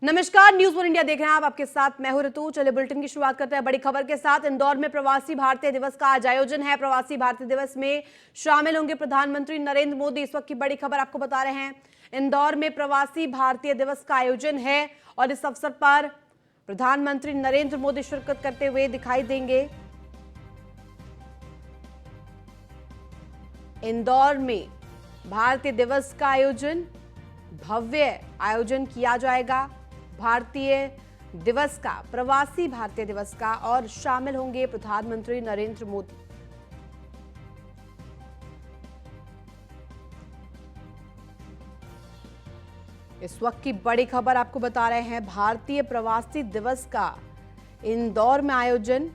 नमस्कार, news one India देख रहे हैं आप। आपके साथ मैं हूं ऋतु। चलिए बुलेटिन की शुरुआत करते हैं बड़ी खबर के साथ। इंदौर में प्रवासी भारतीय दिवस का आज आयोजन है। प्रवासी भारतीय दिवस में शामिल होंगे प्रधानमंत्री नरेंद्र मोदी। इस वक्त की बड़ी खबर आपको बता रहे हैं। इंदौर में प्रवासी भारतीय दिवस का आयोजन है और इस अवसर पर प्रधानमंत्री नरेंद्र मोदी शिरकत करते हुए दिखाई देंगे। इंदौर में भारतीय दिवस का आयोजन, भव्य आयोजन किया जाएगा भारतीय दिवस का, प्रवासी भारतीय दिवस का, और शामिल होंगे प्रधानमंत्री नरेंद्र मोदी। इस वक्त की बड़ी खबर आपको बता रहे हैं, भारतीय प्रवासी दिवस का इंदौर में आयोजन।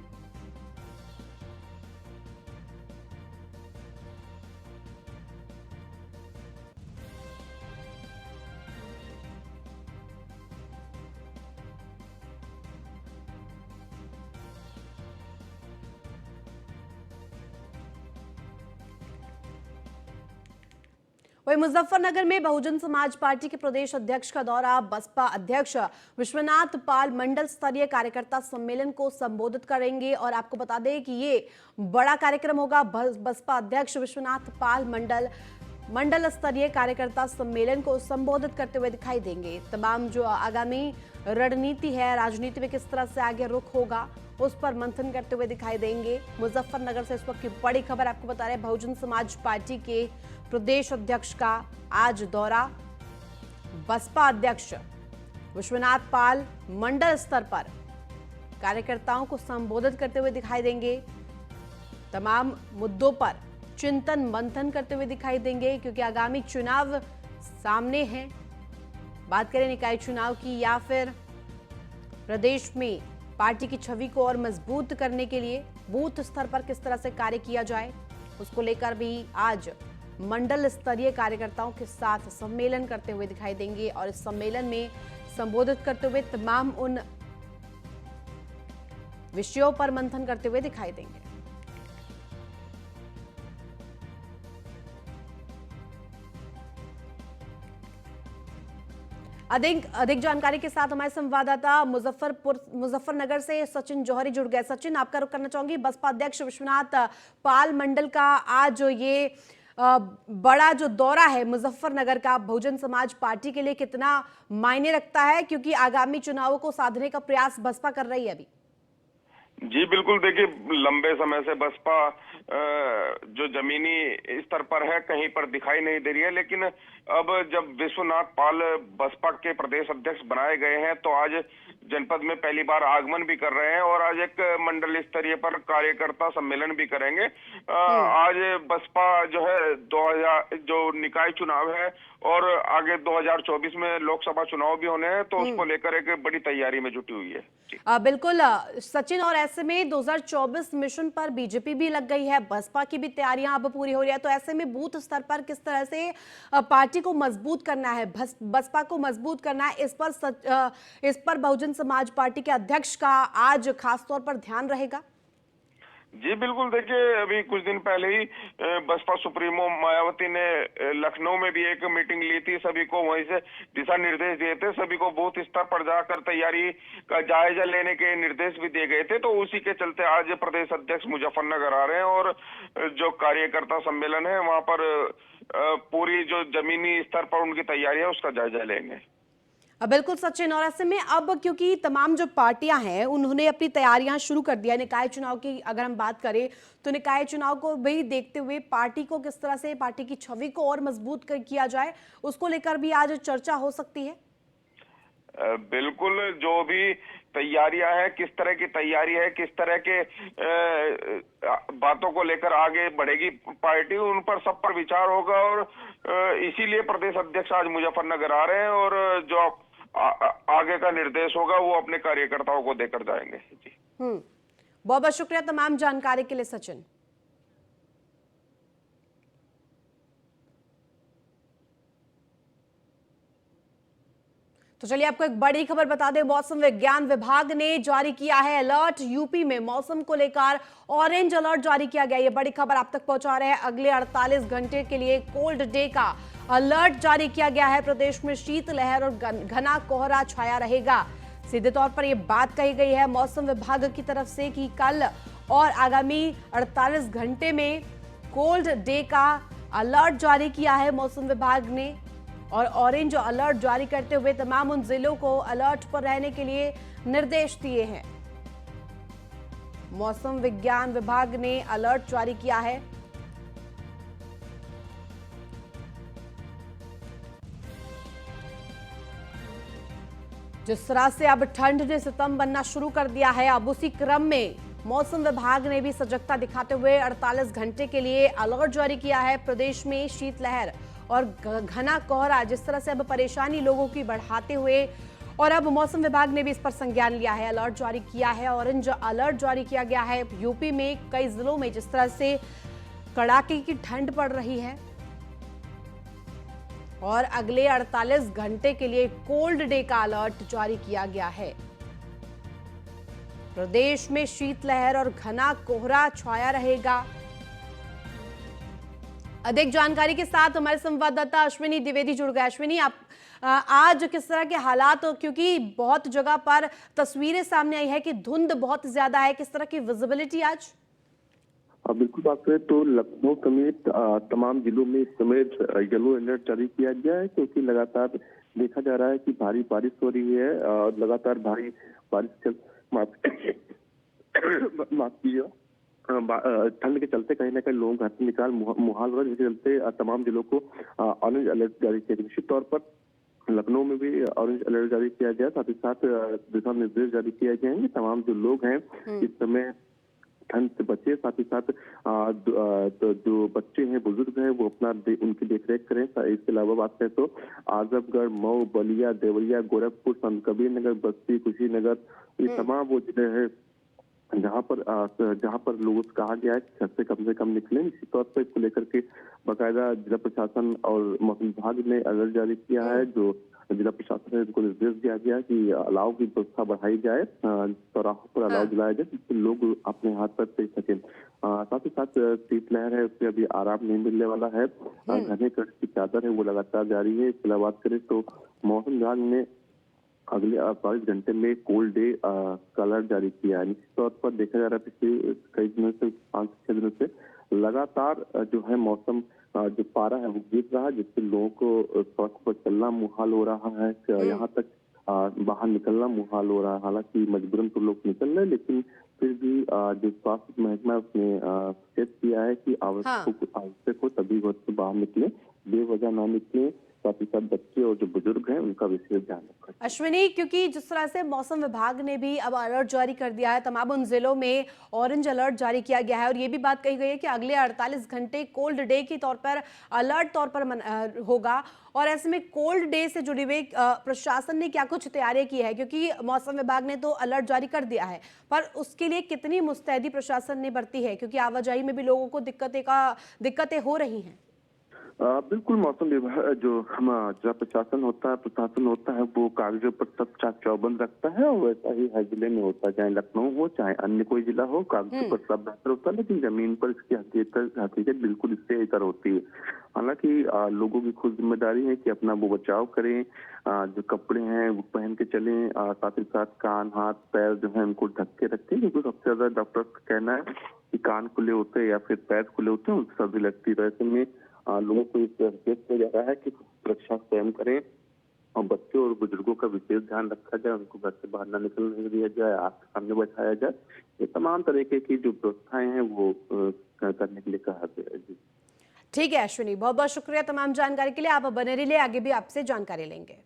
वहीं मुजफ्फरनगर में बहुजन समाज पार्टी के प्रदेश अध्यक्ष का दौरा। बसपा अध्यक्ष विश्वनाथ पाल मंडल स्तरीय कार्यकर्ता सम्मेलन को संबोधित करेंगे और आपको बता दें कि ये बड़ा कार्यक्रम होगा। बसपा अध्यक्ष विश्वनाथ पाल मंडल स्तरीय कार्यकर्ता सम्मेलन को संबोधित करते हुए दिखाई देंगे। तमाम जो आगामी रणनीति है, राजनीति में किस तरह से आगे रुख होगा, उस पर मंथन करते हुए दिखाई देंगे। मुजफ्फरनगर से इस वक्त की बड़ी खबर आपको बता रहे हैं, बहुजन समाज पार्टी के प्रदेश अध्यक्ष का आज दौरा। बसपा अध्यक्ष विश्वनाथ पाल मंडल स्तर पर कार्यकर्ताओं को संबोधित करते हुए दिखाई देंगे। तमाम मुद्दों पर चिंतन मंथन करते हुए दिखाई देंगे, क्योंकि आगामी चुनाव सामने हैं। बात करें निकाय चुनाव की या फिर प्रदेश में पार्टी की छवि को और मजबूत करने के लिए बूथ स्तर पर किस तरह से कार्य किया जाए, उसको लेकर भी आज मंडल स्तरीय कार्यकर्ताओं के साथ सम्मेलन करते हुए दिखाई देंगे और इस सम्मेलन में संबोधित करते हुए तमाम उन विषयों पर मंथन करते हुए दिखाई देंगे। अधिक जानकारी के साथ हमारे संवाददाता मुजफ्फरनगर से सचिन जौहरी जुड़ गए। सचिन, आपका रुख करना चाहूंगी। बसपा अध्यक्ष विश्वनाथ पाल मंडल का आज ये बड़ा जो दौरा है मुजफ्फरनगर का, बहुजन समाज पार्टी के लिए कितना मायने रखता है, क्योंकि आगामी चुनावों को साधने का प्रयास बसपा कर रही है अभी? जी बिल्कुल, देखिए लंबे समय से बसपा जो जमीनी स्तर पर है कहीं पर दिखाई नहीं दे रही है, लेकिन अब जब विश्वनाथ पाल बसपा के प्रदेश अध्यक्ष बनाए गए हैं तो आज जनपद में पहली बार आगमन भी कर रहे हैं और आज एक मंडल स्तरीय पर कार्यकर्ता सम्मेलन भी करेंगे। आज बसपा जो है 2000 जो निकाय चुनाव है और आगे 2024 में लोकसभा चुनाव भी होने हैं, तो उसको लेकर एक बड़ी तैयारी में जुटी हुई है। बिल्कुल सचिन, और ऐसे में 2024 मिशन पर बीजेपी भी लग गई है, बसपा की भी तैयारियां अब पूरी हो रही है, तो ऐसे में बूथ स्तर पर किस तरह से पार्टी को मजबूत करना है, बसपा को मजबूत करना है, इस पर बहुजन समाज पार्टी के अध्यक्ष का आज खासतौर पर ध्यान रहेगा? जी बिल्कुल, देखिए अभी कुछ दिन पहले ही बसपा सुप्रीमो मायावती ने लखनऊ में भी एक मीटिंग ली थी। सभी को वहीं से दिशा निर्देश दिए थे, सभी को बूथ स्तर पर जाकर तैयारी का जायजा लेने के निर्देश भी दिए गए थे। तो उसी के चलते आज प्रदेश अध्यक्ष मुजफ्फरनगर आ रहे हैं और जो कार्यकर्ता सम्मेलन है वहां पर पूरी जो जमीनी स्तर पर उनकी तैयारी है उसका जायजा लेंगे। बिल्कुल सचिन, और ऐसे में अब क्योंकि तमाम जो पार्टियां हैं उन्होंने अपनी तैयारियां शुरू कर दिया। निकाय चुनाव की अगर हम बात करें तो निकाय चुनाव को भी देखते हुए पार्टी को किस तरह से, पार्टी की छवि को और मजबूत किया जाए, उसको लेकर भी आज चर्चा हो सकती है। बिल्कुल, जो भी तैयारियां हैं, किस तरह की तैयारी है, किस तरह के बातों को लेकर आगे बढ़ेगी पार्टी, उन पर सब पर विचार होगा और इसीलिए प्रदेश अध्यक्ष आज मुजफ्फरनगर आ रहे हैं और जो आगे का निर्देश होगा वो अपने कार्यकर्ताओं को देकर जाएंगे। जी बहुत बहुत शुक्रिया तमाम जानकारी के लिए सचिन। तो चलिए आपको एक बड़ी खबर बता दें, मौसम विज्ञान विभाग ने जारी किया है अलर्ट। यूपी में मौसम को लेकर ऑरेंज अलर्ट जारी किया गया। ये बड़ी खबर आप तक पहुंचा रहे हैं। अगले 48 घंटे के लिए कोल्ड डे का अलर्ट जारी किया गया है। प्रदेश में शीतलहर और घना कोहरा छाया रहेगा। सीधे तौर पर यह बात कही गई है मौसम विभाग की तरफ से कि कल और आगामी 48 घंटे में कोल्ड डे का अलर्ट जारी किया है मौसम विभाग ने, और ऑरेंज अलर्ट जारी करते हुए तमाम उन जिलों को अलर्ट पर रहने के लिए निर्देश दिए हैं। मौसम विज्ञान विभाग ने अलर्ट जारी किया है। जिस तरह से अब ठंड ने सितम बनना शुरू कर दिया है, अब उसी क्रम में मौसम विभाग ने भी सजगता दिखाते हुए 48 घंटे के लिए अलर्ट जारी किया है। प्रदेश में शीतलहर और घना कोहरा जिस तरह से अब परेशानी लोगों की बढ़ाते हुए, और अब मौसम विभाग ने भी इस पर संज्ञान लिया है, अलर्ट जारी किया है। ऑरेंज अलर्ट जारी किया गया है। यूपी में कई जिलों में जिस तरह से कड़ाके की ठंड पड़ रही है, और अगले 48 घंटे के लिए कोल्ड डे का अलर्ट जारी किया गया है। प्रदेश में शीतलहर और घना कोहरा छाया रहेगा। अधिक जानकारी के साथ हमारे संवाददाता अश्विनी द्विवेदी जुड़ गए। अश्विनी, आप आज किस तरह के हालात, क्योंकि बहुत जगह पर तस्वीरें सामने आई है कि धुंध बहुत ज्यादा है, किस तरह की विजिबिलिटी आज? बिल्कुल बात करें तो लखनऊ समेत तमाम जिलों में इस समय येलो अलर्ट जारी किया गया है, क्योंकि लगातार देखा जा रहा है कि भारी बारिश हो रही है और लगातार भारी बारिश ठंड के चलते कहीं ना कहीं लोग घर से निकाल मुहाल हो रहा है, जिसके चलते तमाम जिलों को ऑरेंज अलर्ट जारी किया गया। निश्चित तौर पर लखनऊ में भी ऑरेंज अलर्ट जारी किया गया, साथ ही साथ दिशा निर्देश जारी किए गए हैं कि तमाम जो लोग हैं इस समय ठंड से बचे, साथ ही साथ जो बच्चे हैं, बुजुर्ग हैं, वो अपना उनकी देखरेख करें। इसके अलावा बात करें तो आजमगढ़, मऊ, बलिया, देवरिया, गोरखपुर, संत कबीर नगर, बस्ती, कुशीनगर, ये तमाम वो जिले हैं जहाँ पर लोगों से कहा गया है कि घर से कम निकलें। इसी तौर पर इसको लेकर के बाकायदा जिला प्रशासन और मौसम विभाग ने अलर्ट जारी किया है। जो जिला प्रशासन ने उनको निर्देश दिया गया कि अलाव की व्यवस्था बढ़ाई जाए, चौराहों पर अलाव जलाया जाए, जिससे लोग अपने हाथ पर दे सकें। साथ ही साथ शीतलहर है, उससे अभी आराम नहीं मिलने वाला है। घने कोहरे की चादर है वो लगातार जारी है। इसके अलावा बात करें तो मौसम विभाग ने अगले 48 घंटे में कोल्ड डे का अलर्ट जारी किया है। निश्चित तौर पर देखा जा रहा है पिछले कई दिनों से, 5-6 दिनों से लगातार जो है मौसम जो पारा है वो गिर रहा है, जिससे लोगों को सड़क पर चलना मुहाल हो रहा है, यहाँ तक बाहर निकलना मुहाल हो रहा है। हालांकि मजबूरन तो लोग निकल रहे हैं, लेकिन फिर भी जो स्वास्थ्य महकमा है उसने सचेत किया है कि आवश्यक हो तभी घर से बाहर निकले, बेवजह ना निकले। साथ ही साथ बच्चे और जो बुजुर्ग हैं उनका विशेष ध्यान रखें। अश्विनी, क्योंकि जिस तरह से मौसम विभाग ने भी अब अलर्ट जारी कर दिया है, तमाम उन जिलों में ऑरेंज अलर्ट जारी किया गया है, और ये भी बात कही गई है कि अगले 48 घंटे कोल्ड डे के तौर पर अलर्ट तौर पर होगा, और ऐसे में कोल्ड डे से जुड़ी हुई प्रशासन ने क्या कुछ तैयारी की है? क्योंकि मौसम विभाग ने तो अलर्ट जारी कर दिया है, पर उसके लिए कितनी मुस्तैदी प्रशासन ने बरती है, क्योंकि आवाजाही में भी लोगों को दिक्कतें हो रही हैं? बिल्कुल, मौसम विभाग जो जिला प्रशासन होता है, प्रशासन होता है, वो कागजों पर सब चाक चौबंद रखता है, और वैसा ही हर जिले में होता है, चाहे लखनऊ हो चाहे अन्य कोई जिला हो, कागजों पर सब बेहतर होता है, लेकिन जमीन पर इसकी हकीकत बिल्कुल इससे इतर होती है। हालांकि लोगों की खुद जिम्मेदारी है कि अपना वो बचाव करें, जो कपड़े हैं वो पहन के चलें, साथ ही साथ कान, हाथ, पैर जो है उनको ढक के रखें, क्योंकि सबसे ज्यादा डॉक्टर का कहना है कि कान खुले होते हैं या फिर पैर खुले होते हैं, उनसे सर्दी लगती है। ऐसे में लोगों को इस संकेत किया जा रहा है कि सुरक्षा स्वयं करें, और बच्चों और बुजुर्गों का विशेष ध्यान रखा जाए, उनको घर से बाहर न निकलने दिया जाए, आग के सामने बैठाया जाए। ये तमाम तरीके की जो व्यवस्थाएं हैं वो करने के लिए कहा गया है। जी ठीक है अश्विनी, बहुत बहुत शुक्रिया तमाम जानकारी के लिए। आप बने रहिए, आगे भी आपसे जानकारी लेंगे।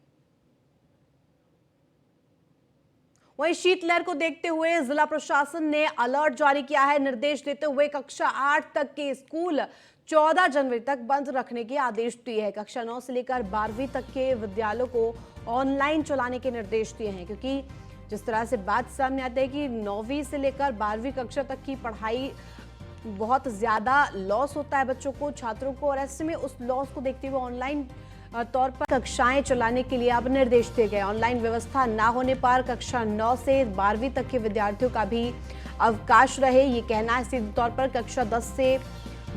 वहीं शीतलहर को देखते हुए जिला प्रशासन ने अलर्ट जारी किया है, निर्देश देते हुए कक्षा 8 तक के स्कूल 14 जनवरी तक बंद रखने के आदेश दिए हैं। कक्षा 9 से लेकर 12वीं तक के विद्यालयों को ऑनलाइन चलाने के निर्देश दिए हैं, क्योंकि जिस तरह से बात सामने आती है कि 9वीं से लेकर 12वीं कक्षा तक की पढ़ाई बहुत ज्यादा लॉस होता है बच्चों को, छात्रों को, और ऐसे में उस लॉस को देखते हुए ऑनलाइन तौर पर कक्षाएं चलाने के लिए अब निर्देश दिए गए। ऑनलाइन व्यवस्था ना होने पर कक्षा 9 से 12वीं तक के विद्यार्थियों का भी अवकाश रहे, ये कहना है। सीधे तौर पर कक्षा 10 से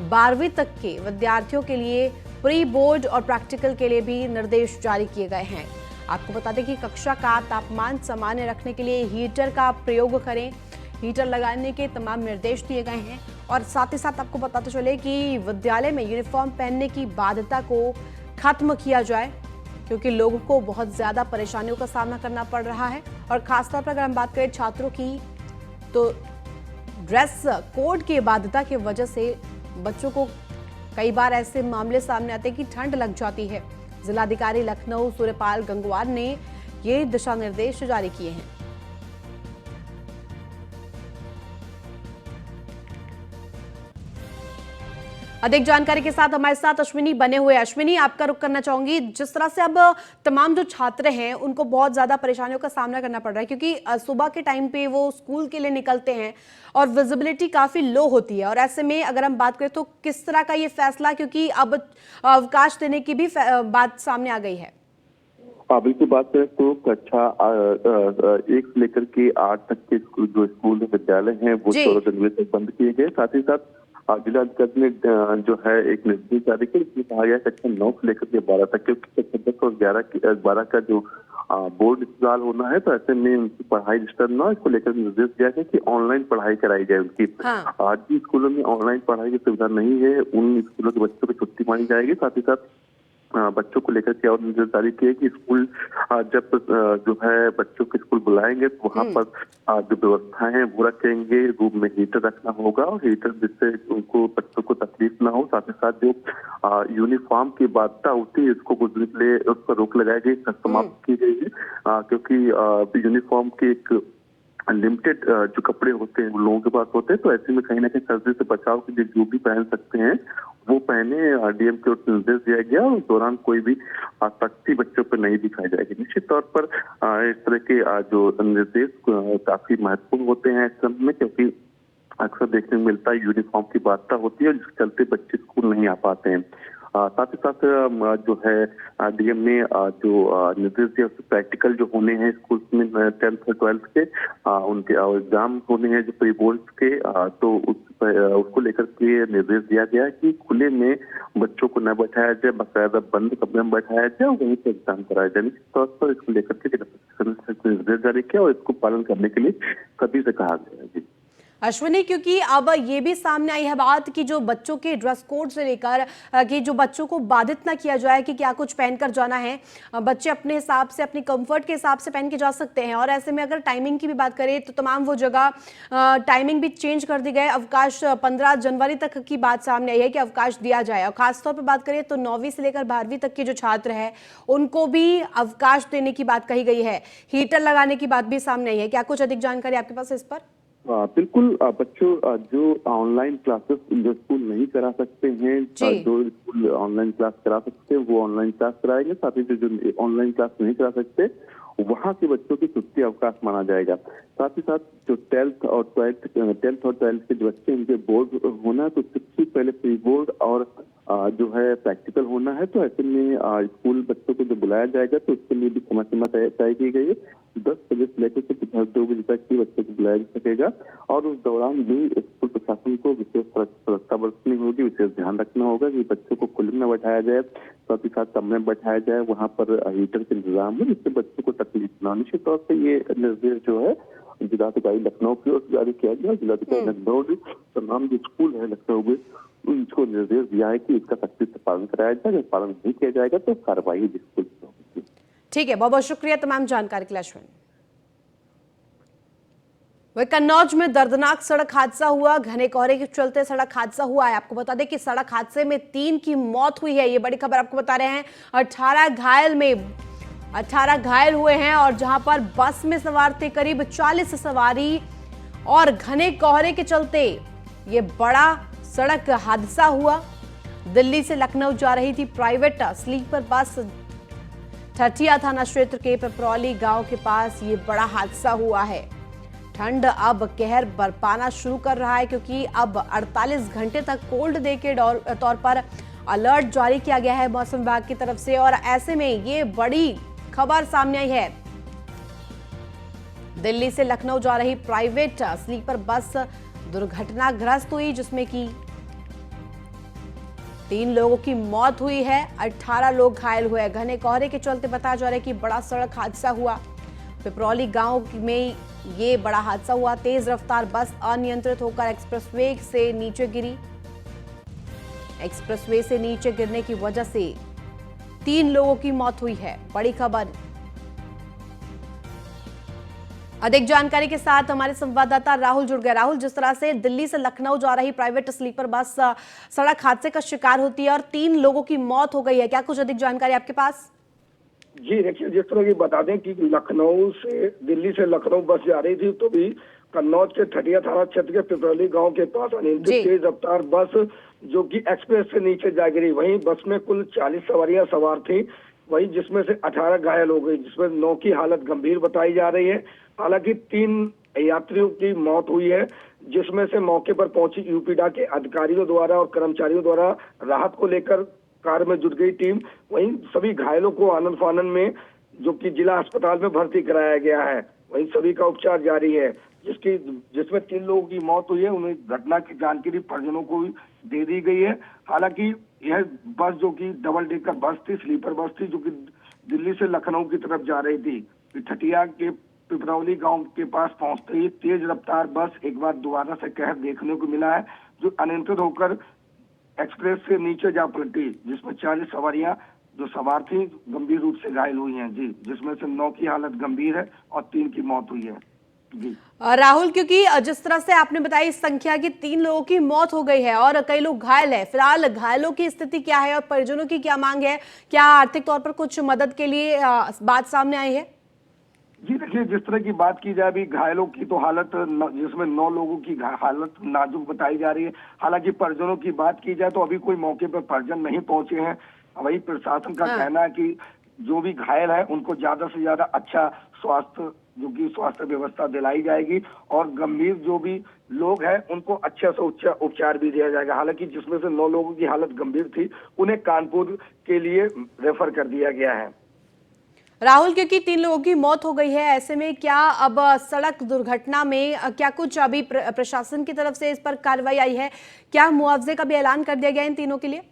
12वीं तक के विद्यार्थियों के लिए प्री बोर्ड और प्रैक्टिकल के लिए भी निर्देश जारी किए गए हैं। आपको बता दें कि कक्षा का तापमान सामान्य रखने के लिए हीटर का प्रयोग करें, हीटर लगाने के तमाम निर्देश दिए गए हैं। और साथ ही साथ आपको बताते चले कि विद्यालय में यूनिफॉर्म पहनने की बाध्यता को खत्म किया जाए, क्योंकि लोगों को बहुत ज्यादा परेशानियों का सामना करना पड़ रहा है। और खासतौर पर अगर हम बात करें छात्रों की, तो ड्रेस कोड की बाध्यता की वजह से बच्चों को कई बार ऐसे मामले सामने आते हैं कि ठंड लग जाती है। जिलाधिकारी लखनऊ सूर्यपाल गंगवार ने ये दिशा निर्देश जारी किए हैं। अधिक जानकारी के साथ हमारे साथ अश्विनी बने हुए। अश्विनी, आपका रुख करना चाहूंगी, जिस तरह से अब तमाम जो छात्र हैं उनको बहुत ज्यादा परेशानियों का सामना करना पड़ रहा है, क्योंकि सुबह के टाइम पे वो स्कूल के लिए निकलते हैं और विजिबिलिटी काफी लो होती है। और ऐसे में अगर हम बात करें तो किस तरह का ये फैसला, क्योंकि अब अवकाश देने की भी बात सामने आ गई है। बिल्कुल, बात करें तो कक्षा 1 से लेकर के 8 तक के जो स्कूल विद्यालय हैं वो 14 जनवरी तक बंद किए गए। साथ ही साथ जिलाधिकारी ने जो है एक निर्देश जारी किया, इसमें कहा गया कक्षा 9 से लेकर के 12 तक, क्योंकि कक्षा 10 और 12 का जो बोर्ड इस्तेमाल होना है, तो ऐसे में उनकी पढ़ाई डिस्टर्ब ना हो, इसको लेकर निर्देश दिया गया कि ऑनलाइन पढ़ाई कराई जाए उनकी। आज भी स्कूलों में ऑनलाइन पढ़ाई की सुविधा नहीं है, उन स्कूलों के बच्चों को छुट्टी मानी जाएगी। साथ ही साथ बच्चों को लेकर के और निर्देश जारी किए कि स्कूल जब जो है बच्चों के स्कूल बुलाएंगे तो वहाँ पर जो व्यवस्थाएं हैं वो रखेंगे। रूम में हीटर रखना होगा, और हीटर जिससे उनको बच्चों को तकलीफ ना हो। साथ ही साथ जो यूनिफॉर्म की बाध्यता होती है, इसको कुछ दिन के लिए उस पर रोक लगाई गई, समाप्त की गई है, क्योंकि यूनिफॉर्म की एक लिमिटेड जो कपड़े होते हैं वो लोगों के पास होते हैं। तो ऐसे में कहीं ना कहीं सर्दी से बचाव के लिए जो भी पहन सकते हैं वो पहने, डीएम के निर्देश दिया गया। और उस दौरान कोई भी सख्ती बच्चों पर नहीं दिखाई जाएगी। निश्चित तौर पर इस तरह के जो निर्देश काफी महत्वपूर्ण होते हैं इस समय में, क्योंकि अक्सर देखने को मिलता है यूनिफॉर्म की बाध्यता होती है, जिसके चलते बच्चे स्कूल नहीं आ पाते हैं। साथ ही साथ जो है डीएम ने जो निर्देश दिया, प्रैक्टिकल जो होने हैं स्कूल में 10th और 12th के, उनके एग्जाम होने हैं जो प्री बोर्ड के, तो उसको लेकर के निर्देश दिया गया कि खुले में बच्चों को न बैठाया जाए, बाकायदा बंद कमरे में बैठाया जाए और वहीं पर एग्जाम कराया जाए। निश्चित तौर पर इसको लेकर के निर्देश जारी किया और इसको पालन करने के लिए सभी से कहा गया है। जी अश्विनी, क्योंकि अब ये भी सामने आई है बात कि जो बच्चों के ड्रेस कोड से लेकर कि जो बच्चों को बाधित ना किया जाए कि क्या कुछ पहनकर जाना है, बच्चे अपने हिसाब से, अपनी कंफर्ट के हिसाब से पहन के जा सकते हैं। और ऐसे में अगर टाइमिंग की भी बात करें तो तमाम वो जगह टाइमिंग भी चेंज कर दी गई। अवकाश 15 जनवरी तक की बात सामने आई है कि अवकाश दिया जाए। और खासतौर पर बात करें तो 9वीं से लेकर 12वीं तक के जो छात्र हैं उनको भी अवकाश देने की बात कही गई है। हीटर लगाने की बात भी सामने आई है। क्या कुछ अधिक जानकारी आपके पास इस पर? बिल्कुल, बच्चों जो ऑनलाइन क्लासेस जो स्कूल नहीं करा सकते हैं, जो स्कूल ऑनलाइन क्लास करा सकते हैं वो ऑनलाइन क्लास कराएंगे। साथ ही जो ऑनलाइन क्लास नहीं करा सकते वहाँ के बच्चों की छुट्टी अवकाश माना जाएगा। साथ ही साथ जो 10th और 12th के जो बच्चे उनके बोर्ड होना है, तो सबसे पहले प्री बोर्ड और जो है प्रैक्टिकल होना है। तो ऐसे में स्कूल बच्चों को जो बुलाया जाएगा तो उसके लिए भी समय सीमा तय की गई है। 10 बजे से लेकर के 2 बजे तक ही बच्चों को बुलाया जा सकेगा, और उस दौरान भी स्कूल प्रशासन को विशेष सतर्कता बरतनी होगी, विशेष ध्यान रखना होगा कि बच्चों को खुले में बैठाया जाए, साथ ही साथ कमरे में बैठाया जाए, वहाँ पर हीटर के इंतजाम हो जिससे बच्चों को तकलीफ ना। निश्चित तौर पर ये निर्देश जो है जिलाधिकारी लखनऊ की ओर से जारी किया गया। जिलाधिकारी लखनऊ ने तमाम जो स्कूल है लखनऊ में उनको निर्देश दिया है कि इसका सख्ती से पालन कराया जाए। अगर पालन नहीं किया जाएगा तो कार्रवाई स्कूल पर होगी। ठीक है, बहुत बहुत शुक्रिया तमाम जानकारी के लिए अश्विन। वह कन्नौज में दर्दनाक सड़क हादसा हुआ। घने कोहरे के चलते सड़क हादसा हुआ है। आपको बता दें कि सड़क हादसे में 3 की मौत हुई है। ये बड़ी खबर आपको बता रहे हैं। 18 घायल हुए हैं, और जहां पर बस में सवार थे करीब 40 सवारी, और घने कोहरे के चलते ये बड़ा सड़क हादसा हुआ। दिल्ली से लखनऊ जा रही थी प्राइवेट स्लीपर बस। ठठिया थाना क्षेत्र के पिपरौली गांव के पास ये बड़ा हादसा हुआ है। ठंड अब कहर बरपाना शुरू कर रहा है, क्योंकि अब 48 घंटे तक कोल्ड डे के तौर पर अलर्ट जारी किया गया है मौसम विभाग की तरफ से। और ऐसे में ये बड़ी खबर सामने आई है। दिल्ली से लखनऊ जा रही प्राइवेट स्लीपर बस दुर्घटनाग्रस्त हुई, जिसमें कि 3 लोगों की मौत हुई है, 18 लोग घायल हुए। घने कोहरे के चलते बताया जा रहा है कि बड़ा सड़क हादसा हुआ। पिपरौली गांव में ये बड़ा हादसा हुआ। तेज रफ्तार बस अनियंत्रित होकर एक्सप्रेसवे से नीचे गिरी। एक्सप्रेसवे से नीचे गिरने की वजह से 3 लोगों की मौत हुई है। बड़ी खबर। अधिक जानकारी के साथ हमारे संवाददाता राहुल जुड़ गए। राहुल, जिस तरह से दिल्ली से लखनऊ जा रही प्राइवेट स्लीपर बस सड़क हादसे का शिकार होती है और 3 लोगों की मौत हो गई है, क्या कुछ अधिक जानकारी आपके पास? जी देखिए, जिस तरह की बता दें कि लखनऊ से दिल्ली से लखनऊ बस जा रही थी, तो भी कन्नौज के ठटिया थाना क्षेत्र के पिपरौली गांव के पास अनियंत्रित तेज रफ्तार बस जो कि एक्सप्रेस से नीचे जा गिरी। वहीं बस में कुल 40 सवारियां सवार थी, वहीं जिसमें से 18 घायल हो गई, जिसमें 9 की हालत गंभीर बताई जा रही है। हालांकि 3 यात्रियों की मौत हुई है, जिसमें से मौके पर पहुंची यूपीडा के अधिकारियों द्वारा और कर्मचारियों द्वारा राहत को लेकर कार्य में जुट गई टीम। वहीं सभी घायलों को आनंद फानन में जो कि जिला अस्पताल में भर्ती कराया गया है। वहीं सभी का उपचार जारी है। जिसमें 3 लोगों की मौत हुई है, उन्हें घटना की जानकारी परिजनों को दे दी गई है। हालांकि यह बस जो कि डबल डेकर बस थी, स्लीपर बस थी, जो कि दिल्ली से लखनऊ की तरफ जा रही थी। ठटिया के पिपरौली गांव के पास पहुंचते ही तेज रफ्तार बस एक बार दोबारा से कहर देखने को मिला है, जो अनियंत्रित होकर एक्सप्रेस से नीचे जा पलटी, जिसमें 40 सवारियां जो सवार थी गंभीर रूप से घायल हुई हैं। जी, जिसमें से 9 की हालत गंभीर है और 3 की मौत हुई है। जी राहुल, क्योंकि जिस तरह से आपने बताया इस संख्या की 3 लोगों की मौत हो गई है और कई लोग घायल है, फिलहाल घायलों की स्थिति क्या है और परिजनों की क्या मांग है? क्या आर्थिक तौर पर कुछ मदद के लिए बात सामने आई है? जी देखिए, जिस तरह की बात की जाए, अभी घायलों की तो हालत जिसमें 9 लोगों की हालत नाजुक बताई जा रही है। हालांकि परिजनों की बात की जाए तो अभी कोई मौके पर परिजन नहीं पहुंचे हैं। वही प्रशासन का कहना है कि जो भी घायल है उनको ज्यादा से ज्यादा अच्छा स्वास्थ्य व्यवस्था दिलाई जाएगी और गंभीर जो भी लोग हैं उनको अच्छा से उपचार भी दिया जाएगा। हालांकि जिसमें से 9 लोगों की हालत गंभीर थी, उन्हें कानपुर के लिए रेफर कर दिया गया है। राहुल, क्योंकि 3 लोगों की मौत हो गई है, ऐसे में क्या अब सड़क दुर्घटना में क्या कुछ अभी प्रशासन की तरफ से इस पर कार्रवाई आई है? क्या मुआवजे का भी ऐलान कर दिया गया इन तीनों के लिए?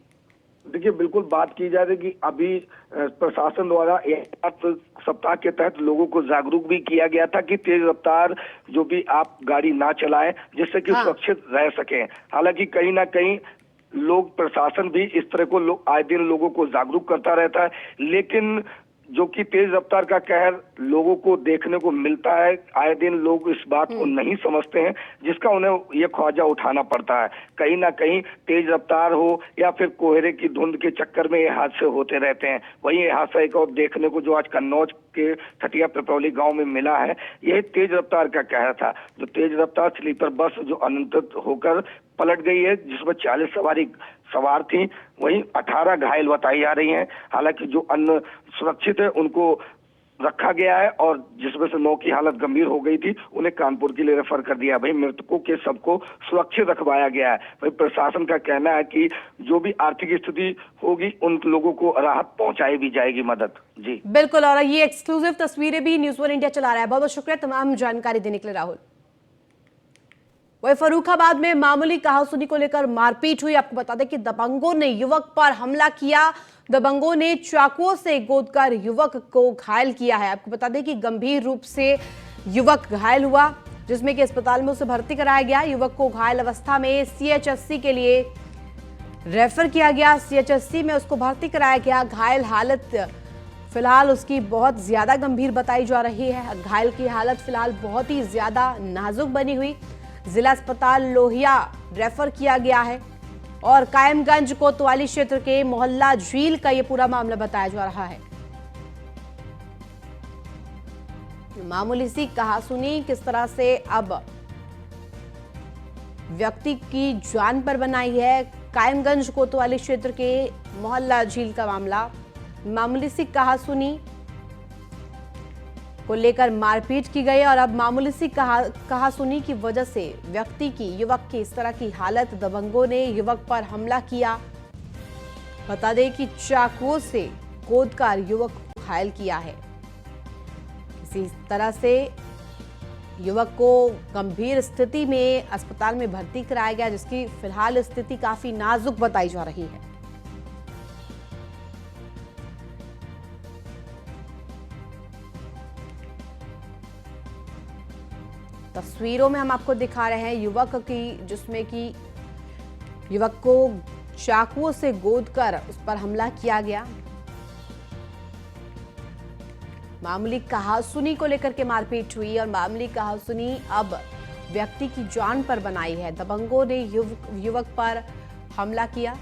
देखिए, बिल्कुल बात की जा रही है कि अभी प्रशासन द्वारा एक सप्ताह के तहत लोगों को जागरूक भी किया गया था कि तेज रफ्तार जो भी आप गाड़ी ना चलाएं, जिससे कि सुरक्षित रह सकें। हालांकि कहीं ना कहीं लोग, प्रशासन भी इस तरह को आए दिन लोगों को जागरूक करता रहता है, लेकिन जो कि तेज रफ्तार का कहर लोगों को देखने को मिलता है, आए दिन लोग इस बात को नहीं समझते हैं, जिसका उन्हें ये ख्वाजा उठाना पड़ता है। कहीं ना कहीं तेज रफ्तार हो या फिर कोहरे की धुंध के चक्कर में ये हादसे होते रहते हैं। वहीं ये हादसा एक और देखने को जो आज कन्नौज के ठटिया पिपरौली गांव में मिला है, यह तेज रफ्तार का कहर था। जो तेज रफ्तार स्लीपर बस जो अनियंत्रित होकर पलट गई है, जिसमें 40 सवार थी, वहीं 18 घायल बताई जा रही हैं। हालांकि जो अन्य सुरक्षित है उनको रखा गया है और जिसमें से 9 की हालत गंभीर हो गई थी, उन्हें कानपुर के लिए रेफर कर दिया। भाई मृतकों के सबको सुरक्षित रखवाया गया है। भाई प्रशासन का कहना है कि जो भी आर्थिक स्थिति होगी उन लोगों को राहत पहुंचाई भी जाएगी, मदद। जी बिल्कुल, और ये एक्सक्लूसिव तस्वीरें भी न्यूज़ वन इंडिया चला रहा है। बहुत बहुत शुक्रिया तमाम जानकारी देने के लिए राहुल। वही फर्रुखाबाद में मामूली कहासुनी को लेकर मारपीट हुई। आपको बता दें कि दबंगों ने युवक पर हमला किया। दबंगों ने चाकुओं से गोदकर युवक को घायल किया है। आपको बता दें कि गंभीर रूप से युवक घायल हुआ, जिसमें कि अस्पताल में उसे भर्ती कराया गया। युवक को घायल अवस्था में सीएचएससी के लिए रेफर किया गया। सीएचएससी में उसको भर्ती कराया गया। घायल हालत फिलहाल उसकी बहुत ज्यादा गंभीर बताई जा रही है। घायल की हालत फिलहाल बहुत ही ज्यादा नाजुक बनी हुई। जिला अस्पताल लोहिया रेफर किया गया है और कायमगंज कोतवाली क्षेत्र के मोहल्ला झील का यह पूरा मामला बताया जा रहा है। मामूली सी कहासुनी किस तरह से अब व्यक्ति की जान पर बनाई है। कायमगंज कोतवाली क्षेत्र के मोहल्ला झील का मामला, मामूली सी कहासुनी को लेकर मारपीट की गई और अब मामूली सी कहासुनी की वजह से युवक की इस तरह की हालत, दबंगों ने युवक पर हमला किया। बता दें कि चाकुओं से गोदकर युवक को घायल किया है। इसी तरह से युवक को गंभीर स्थिति में अस्पताल में भर्ती कराया गया, जिसकी फिलहाल स्थिति काफी नाजुक बताई जा रही है। तस्वीरों में हम आपको दिखा रहे हैं युवक की, जिसमें कि युवक को चाकुओं से गोदकर उस पर हमला किया गया। मामूली कहासुनी को लेकर के मारपीट हुई और मामूली कहासुनी अब व्यक्ति की जान पर बनाई है। दबंगों ने युवक पर हमला किया।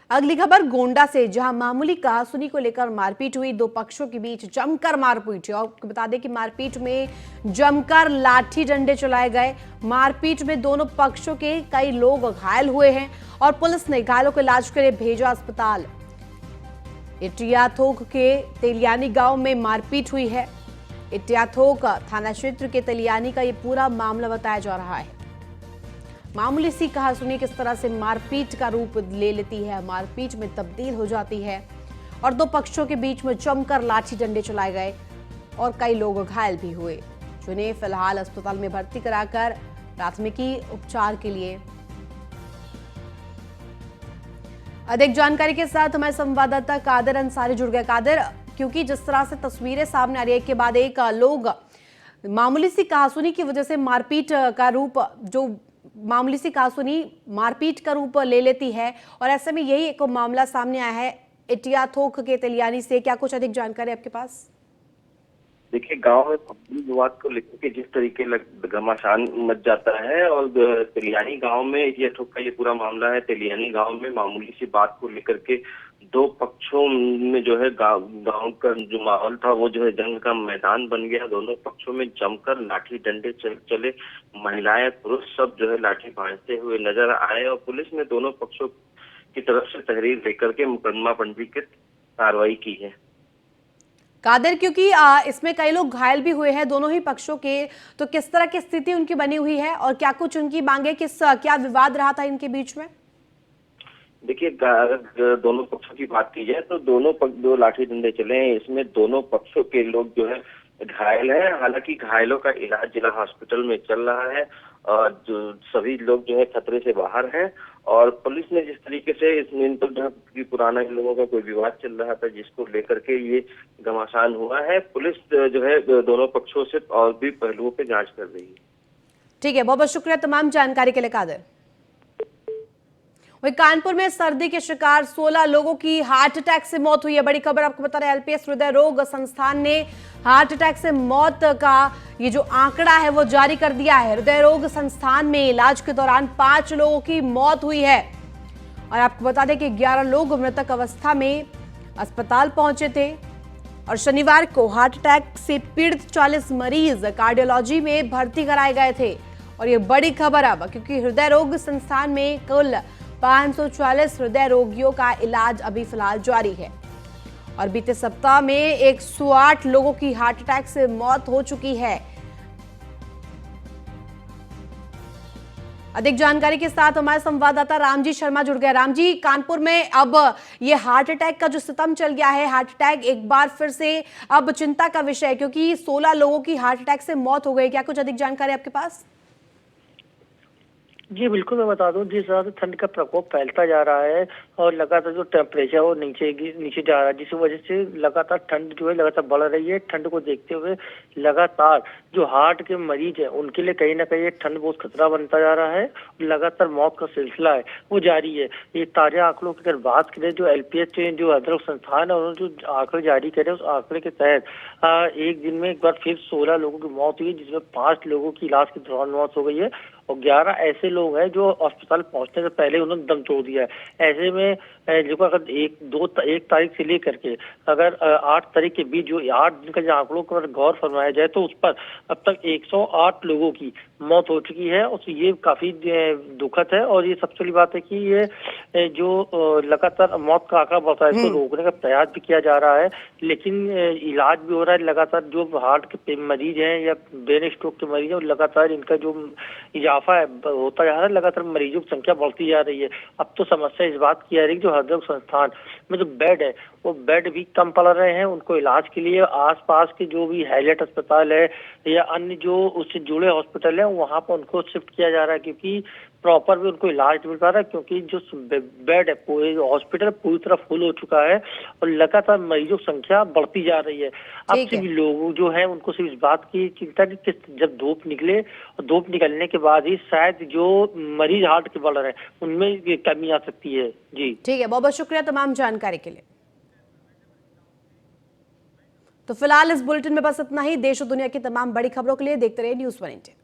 अगली खबर गोंडा से, जहां मामूली कहासुनी को लेकर मारपीट हुई। दो पक्षों के बीच जमकर मारपीट हुई और बता दें कि मारपीट में जमकर लाठी डंडे चलाए गए। मारपीट में दोनों पक्षों के कई लोग घायल हुए हैं और पुलिस ने घायलों को इलाज के लिए भेजा अस्पताल। इटियाथोक के तेलियानी गांव में मारपीट हुई है। इटियाथोक थाना क्षेत्र के तेलियानी का ये पूरा मामला बताया जा रहा है। मामूली सी कहासुनी किस तरह से मारपीट का रूप ले लेती है, मारपीट में तब्दील हो जाती है और दो पक्षों के बीच में जमकर लाठी डंडे चलाए गए और कई लोग घायल भी हुए, जिन्हें फिलहाल अस्पताल में भर्ती कराकर प्राथमिकी उपचार के लिए। अधिक जानकारी के साथ हमारे संवाददाता कादर अंसारी जुड़ गए। कादर, क्योंकि जिस तरह से तस्वीरें सामने आ रही है, एक के बाद एक लोग मामूली सी कहासुनी की वजह से मारपीट का रूप, जो मामूली सी कहासुनी मारपीट का रूप ले लेती है और ऐसे में यही एक मामला सामने आया है इटियाथोक के तेलियानी से। क्या कुछ अधिक जानकारी आपके पास? देखिए, गांव में विवाद को लेकर के जिस तरीके घमासान मच जाता है और तेलियानी गांव में इटियाथोक का ये पूरा मामला है। तेलियानी गांव में मामूली सी बात को लेकर के दो पक्षों में जो है गांव का जो माहौल था वो जो है जंग का मैदान बन गया। दोनों पक्षों में जमकर लाठी डंडे चले। महिलाएं पुरुष सब जो है लाठी भांजते हुए नजर आए और पुलिस ने दोनों पक्षों की तरफ से तहरीर लेकर के मुकदमा पंजीकृत कार्रवाई की है। कादर, क्योंकि इसमें कई लोग घायल भी हुए हैं दोनों ही पक्षों के, तो किस तरह की स्थिति उनकी बनी हुई है और क्या कुछ उनकी मांगे, क्या विवाद रहा था इनके बीच में? देखिए, अगर दोनों पक्षों की बात की जाए तो दो लाठी डंडे चले हैं। इसमें दोनों पक्षों के लोग जो है घायल हैं। हालांकि घायलों का इलाज जिला हॉस्पिटल में चल रहा है और जो सभी लोग जो है खतरे से बाहर हैं। और पुलिस ने जिस तरीके से इसमें तो जो पुराना इन लोगों का कोई विवाद चल रहा था जिसको लेकर के ये घमासान हुआ है, पुलिस जो है दोनों पक्षों से और भी पहलुओं पे जांच कर रही है। ठीक है, बहुत बहुत शुक्रिया तमाम जानकारी के लिए कादर। वहीं कानपुर में सर्दी के शिकार 16 लोगों की हार्ट अटैक से मौत हुई है। बड़ी खबर आपको बता रहे हैं, एलपीएस हृदय रोग संस्थान ने हार्ट अटैक से मौत का ये जो आंकड़ा है वो जारी कर दिया है। हृदय रोग संस्थान में इलाज के दौरान 5 लोगों की मौत हुई है और आपको बता दें कि 11 लोग मृतक अवस्था में अस्पताल पहुंचे थे और शनिवार को हार्ट अटैक से पीड़ित 40 मरीज कार्डियोलॉजी में भर्ती कराए गए थे। और ये बड़ी खबर अब, क्योंकि हृदय रोग संस्थान में कुल 540 हृदय रोगियों का इलाज अभी फिलहाल जारी है और बीते सप्ताह में 108 लोगों की हार्ट अटैक से मौत हो चुकी है। अधिक जानकारी के साथ हमारे संवाददाता रामजी शर्मा जुड़ गए। रामजी, कानपुर में अब ये हार्ट अटैक का जो सितम चल गया है, हार्ट अटैक एक बार फिर से अब चिंता का विषय है, क्योंकि 16 लोगों की हार्ट अटैक से मौत हो गई। क्या कुछ अधिक जानकारी आपके पास? जी बिल्कुल, मैं बता दूं, जिस तरह से ठंड का प्रकोप फैलता जा रहा है और लगातार जो टेम्परेचर वो नीचे जा रहा है, जिस वजह से लगातार ठंड जो है लगातार बढ़ रही है। ठंड को देखते हुए लगातार जो हार्ट के मरीज है उनके लिए कहीं ना कहीं ठंड बहुत खतरा बनता जा रहा है। लगातार मौत का सिलसिला है वो जारी है। ये ताजा आंकड़ों की अगर बात करें, जो एलपीएस जो हृदय संस्थान है उन्होंने जो आंकड़े जारी करे उस आंकड़े के तहत एक दिन में एक बार फिर 16 लोगों की मौत हुई, जिसमें 5 लोगों की इलाज के दौरान मौत हो गई है और 11 ऐसे लोग हैं जो अस्पताल पहुंचने से पहले उन्होंने दम तोड़ दिया है। ऐसे में जो अगर 1 तारीख से लेकर के अगर 8 तारीख के बीच जो 8 दिन का जो आंकड़ों पर गौर फरमाया जाए तो उस पर अब तक 108 लोगों की मौत हो चुकी है और ये काफी दुखद है। और ये सबसे बड़ी बात है कि ये जो लगातार मौत का आंकड़ा बढ़ता है इसको रोकने का प्रयास भी किया जा रहा है, लेकिन इलाज भी हो रहा है। लगातार जो हार्ट के मरीज हैं या ब्रेन स्ट्रोक के मरीज हैं लगातार इनका जो इजाफा है होता जा रहा है, लगातार मरीजों की संख्या बढ़ती जा रही है। अब तो समस्या इस बात की आ रही है, जो हृदय संस्थान में जो बेड है वो बेड भी कम पड़ रहे हैं। उनको इलाज के लिए आसपास के जो भी हैलेट अस्पताल है या अन्य जो उससे जुड़े हॉस्पिटल है वहां पर उनको शिफ्ट किया जा रहा है, क्योंकि प्रॉपर भी उनको इलाज नहीं मिल पा रहा है, क्योंकि जो बेड है पूरे हॉस्पिटल पूरी तरह फुल हो चुका है और लगातार मरीजों की संख्या बढ़ती जा रही है। अब ठीक है। सिर्फ लोग जो है उनको सिर्फ इस बात की चिंता कि जब धूप निकले और धूप निकलने के बाद ही शायद जो मरीज हार्ट के बढ़ रहे हैं उनमें ये कमी आ सकती है। जी ठीक है, बहुत बहुत शुक्रिया तमाम जानकारी के लिए। तो फिलहाल इस बुलेटिन में बस इतना ही। देश और दुनिया की तमाम बड़ी खबरों के लिए देखते रहिए न्यूज़ 1 इंडिया।